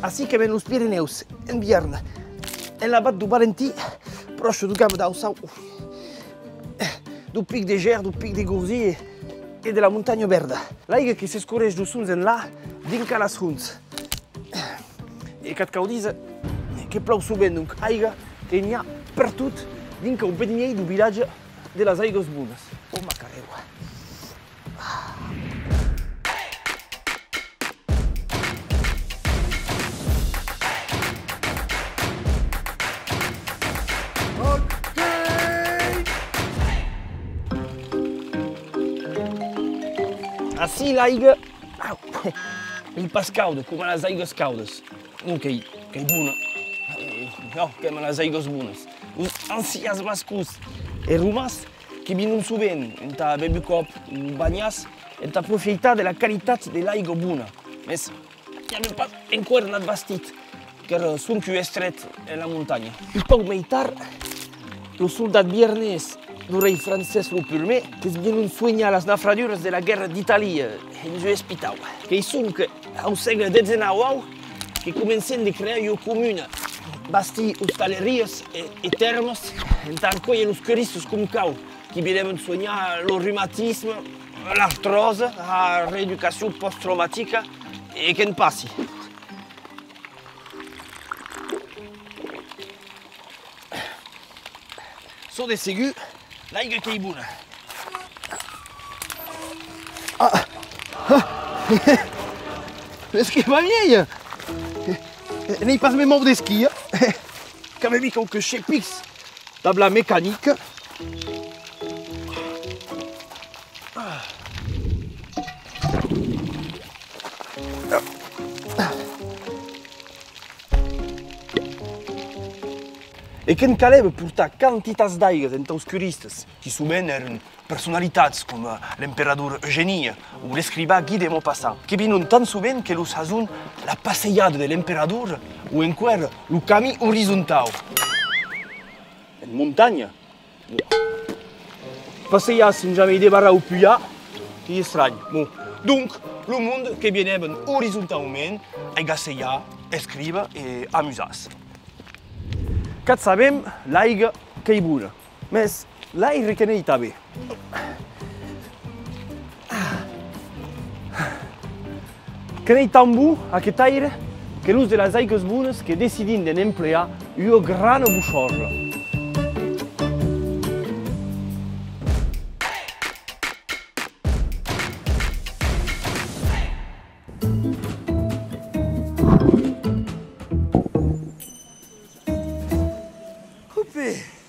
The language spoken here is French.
Ainsi que ven los Pirineus, en Vierne, en la batte du Valentí, proche du Game d'Aussau, du pic de Ger, du pic de Gourzi et de la montagne verda. L'aiga que s'escorreix du suns en là, dinca las hunds. E cat caudisa que plou sovint, donc aiga que n'hi ha per tot dinca un pedimiei du vilatge de les Aigas Bonas. Oh, macareu! Así l'aiga, il pas cauda, come les aigas caudes. Non che è buona, no, come les aigas buonas. Uns ancians mascus e rumas che vienen sovint a beure cop, bagnas, e a profitar de la qualitat de l'aiga buona. Mes n'avem pas encara anat bastit, car som più estret en la muntanya. Il poc mai tard, lo soldat viernes du rei francès lo Pulmé, que es vienen soignar les nafradures de la guerra d'Italia en su hospital. Que hi són que al segle XIX que comencen de crear una comuna, bastir hostaleries e termes, en tant que els turistes com cau, que vienen soignar el reumatisme, l'artrose, la reeducació post-traumàtica e que en passi. So de segur, l'aiga que hi bona. Est-ce que va vieille? N'ai pas mes mots de ski, quand même quelques chepics dans la mécanique. E que en caleva portar quantitats d'aigues entre els turistes, que sovint eren personalitats com l'emperador Eugenie o l'escrivà Guy de Maupassant, que venen tan sovint que los sason la passejada de l'emperador o encara el camí horitzontal. En muntanya. Passejar sense jamais debarrar o pujar, que estrany. Donc, el món que vienen horitzontalment a gassejar, escriure i amusar-se. Cat sabem l'aiga que hi bona, mas l'aire que n'hi també. Que n'hi tan bo aquest aire que l'ús de les aigas bones que decidim d'emplear una gran buixorla. Oupé!